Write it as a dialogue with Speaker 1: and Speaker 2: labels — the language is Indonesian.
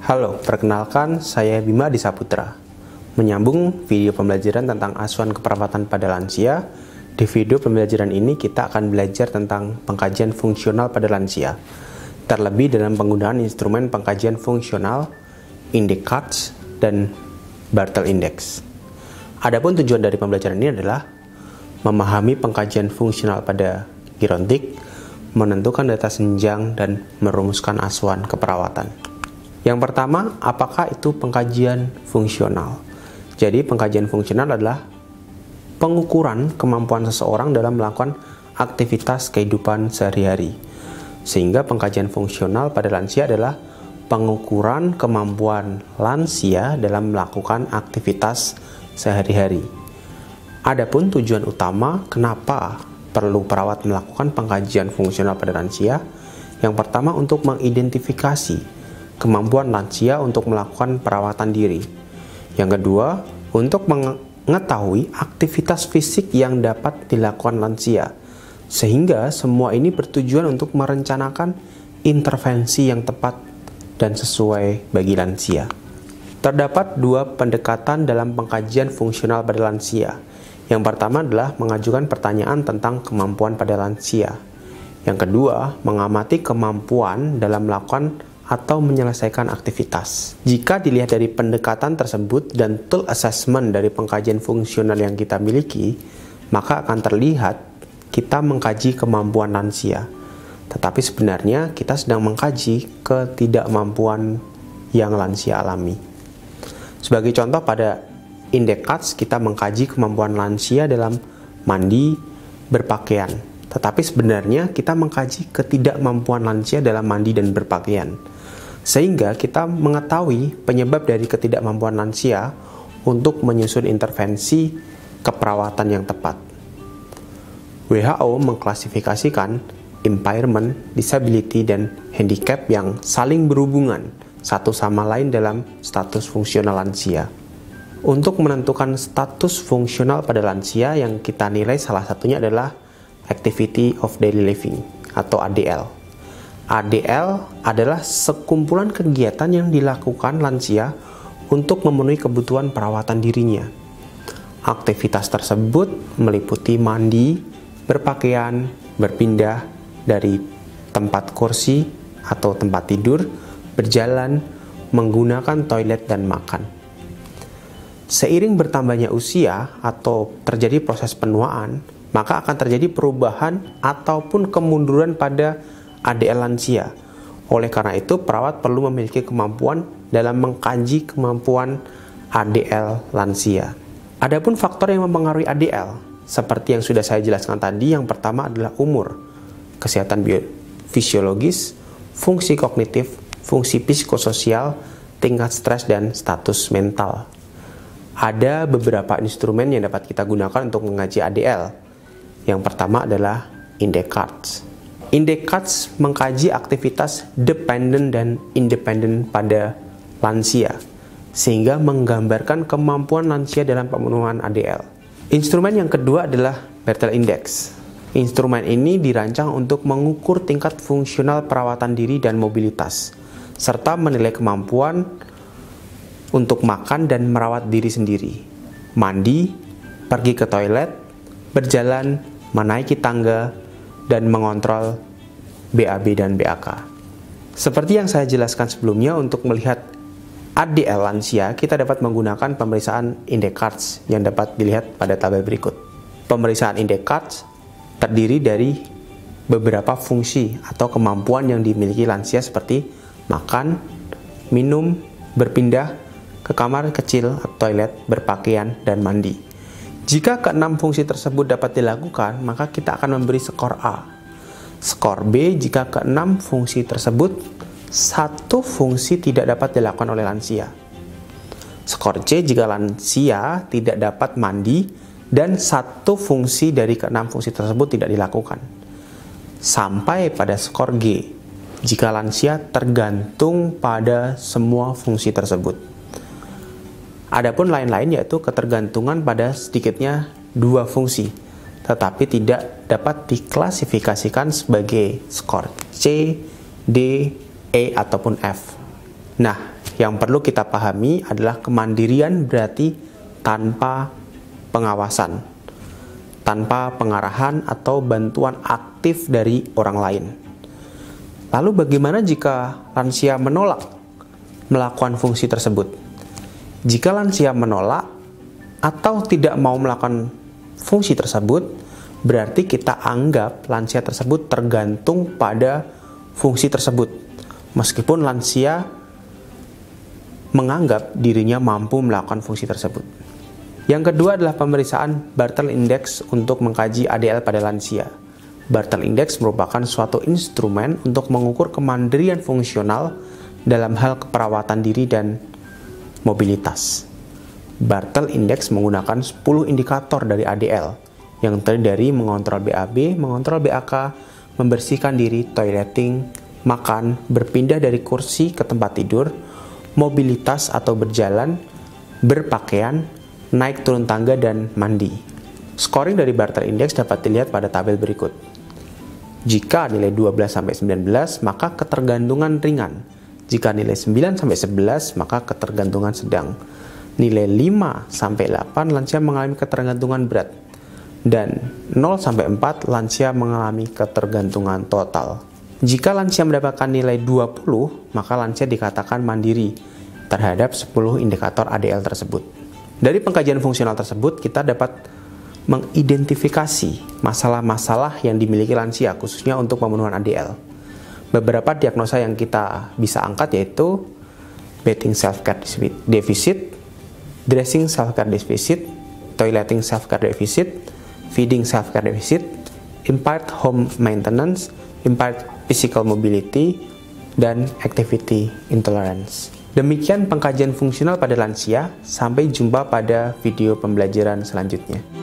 Speaker 1: Halo, perkenalkan saya Bima Disaputra. Menyambung video pembelajaran tentang asuhan keperawatan pada lansia, di video pembelajaran ini kita akan belajar tentang pengkajian fungsional pada lansia, terlebih dalam penggunaan instrumen pengkajian fungsional, INDECARDS, dan Bartle Index. Adapun tujuan dari pembelajaran ini adalah memahami pengkajian fungsional pada gerontik, menentukan data senjang, dan merumuskan asuhan keperawatan. Yang pertama, apakah itu pengkajian fungsional? Jadi, pengkajian fungsional adalah pengukuran kemampuan seseorang dalam melakukan aktivitas kehidupan sehari-hari. Sehingga pengkajian fungsional pada lansia adalah pengukuran kemampuan lansia dalam melakukan aktivitas sehari-hari. Adapun tujuan utama kenapa perlu perawat melakukan pengkajian fungsional pada lansia, yang pertama untuk mengidentifikasi kemampuan lansia untuk melakukan perawatan diri. Yang kedua, untuk mengetahui aktivitas fisik yang dapat dilakukan lansia. Sehingga semua ini bertujuan untuk merencanakan intervensi yang tepat dan sesuai bagi lansia. Terdapat dua pendekatan dalam pengkajian fungsional pada lansia. Yang pertama adalah mengajukan pertanyaan tentang kemampuan pada lansia. Yang kedua, mengamati kemampuan dalam melakukan atau menyelesaikan aktivitas. Jika dilihat dari pendekatan tersebut dan tool assessment dari pengkajian fungsional yang kita miliki, maka akan terlihat kita mengkaji kemampuan lansia. Tetapi sebenarnya kita sedang mengkaji ketidakmampuan yang lansia alami. Sebagai contoh, pada INDECARDS kita mengkaji kemampuan lansia dalam mandi, berpakaian. Tetapi sebenarnya kita mengkaji ketidakmampuan lansia dalam mandi dan berpakaian. Sehingga kita mengetahui penyebab dari ketidakmampuan lansia untuk menyusun intervensi keperawatan yang tepat. WHO mengklasifikasikan impairment, disability, dan handicap yang saling berhubungan satu sama lain dalam status fungsional lansia. Untuk menentukan status fungsional pada lansia yang kita nilai salah satunya adalah Activity of Daily Living atau ADL. ADL adalah sekumpulan kegiatan yang dilakukan lansia untuk memenuhi kebutuhan perawatan dirinya. Aktivitas tersebut meliputi mandi, berpakaian, berpindah dari tempat kursi atau tempat tidur, berjalan, menggunakan toilet, dan makan. Seiring bertambahnya usia atau terjadi proses penuaan, maka akan terjadi perubahan ataupun kemunduran pada ADL lansia. Oleh karena itu, perawat perlu memiliki kemampuan dalam mengkaji kemampuan ADL lansia. Adapun faktor yang mempengaruhi ADL, seperti yang sudah saya jelaskan tadi, yang pertama adalah umur, kesehatan biofisiologis, fungsi kognitif, fungsi psikososial, tingkat stres, dan status mental. Ada beberapa instrumen yang dapat kita gunakan untuk mengaji ADL. Yang pertama adalah INDECARDS. INDECARDS mengkaji aktivitas dependent dan independent pada lansia, sehingga menggambarkan kemampuan lansia dalam pemenuhan ADL. Instrumen yang kedua adalah Bartle Index. Instrumen ini dirancang untuk mengukur tingkat fungsional perawatan diri dan mobilitas, serta menilai kemampuan untuk makan dan merawat diri sendiri, mandi, pergi ke toilet, berjalan, menaiki tangga, dan mengontrol BAB dan BAK. Seperti yang saya jelaskan sebelumnya, untuk melihat ADL lansia, kita dapat menggunakan pemeriksaan INDECARDS yang dapat dilihat pada tabel berikut. Pemeriksaan INDECARDS terdiri dari beberapa fungsi atau kemampuan yang dimiliki lansia seperti makan, minum, berpindah ke kamar kecil atau toilet, berpakaian, dan mandi. Jika keenam fungsi tersebut dapat dilakukan, maka kita akan memberi skor A. Skor B jika keenam fungsi tersebut satu fungsi tidak dapat dilakukan oleh lansia. Skor C jika lansia tidak dapat mandi dan satu fungsi dari keenam fungsi tersebut tidak dilakukan. Sampai pada skor G jika lansia tergantung pada semua fungsi tersebut. Adapun lain-lain yaitu ketergantungan pada sedikitnya dua fungsi, tetapi tidak dapat diklasifikasikan sebagai skor C, D, E, ataupun F. Nah, Yang perlu kita pahami adalah kemandirian berarti tanpa pengawasan, tanpa pengarahan atau bantuan aktif dari orang lain. Lalu bagaimana jika lansia menolak melakukan fungsi tersebut? Jika lansia menolak atau tidak mau melakukan fungsi tersebut, berarti kita anggap lansia tersebut tergantung pada fungsi tersebut, meskipun lansia menganggap dirinya mampu melakukan fungsi tersebut. Yang kedua adalah pemeriksaan Bartle Index untuk mengkaji ADL pada lansia. Bartle Index merupakan suatu instrumen untuk mengukur kemandirian fungsional dalam hal keperawatan diri dan mobilitas. Bartle Index menggunakan 10 indikator dari ADL, yang terdiri dari mengontrol BAB, mengontrol BAK, membersihkan diri, toileting, makan, berpindah dari kursi ke tempat tidur, mobilitas atau berjalan, berpakaian, naik turun tangga, dan mandi. Scoring dari Bartle Index dapat dilihat pada tabel berikut. Jika nilai 12-19, maka ketergantungan ringan. Jika nilai 9-11, maka ketergantungan sedang. Nilai 5-8, lansia mengalami ketergantungan berat. Dan 0-4, lansia mengalami ketergantungan total. Jika lansia mendapatkan nilai 20, maka lansia dikatakan mandiri terhadap 10 indikator ADL tersebut. Dari pengkajian fungsional tersebut, kita dapat mengidentifikasi masalah-masalah yang dimiliki lansia, khususnya untuk pemenuhan ADL. Beberapa diagnosa yang kita bisa angkat yaitu bathing self-care deficit, dressing self-care deficit, toileting self-care deficit, feeding self-care deficit, impaired home maintenance, impaired physical mobility, dan activity intolerance. Demikian pengkajian fungsional pada lansia. Sampai jumpa pada video pembelajaran selanjutnya.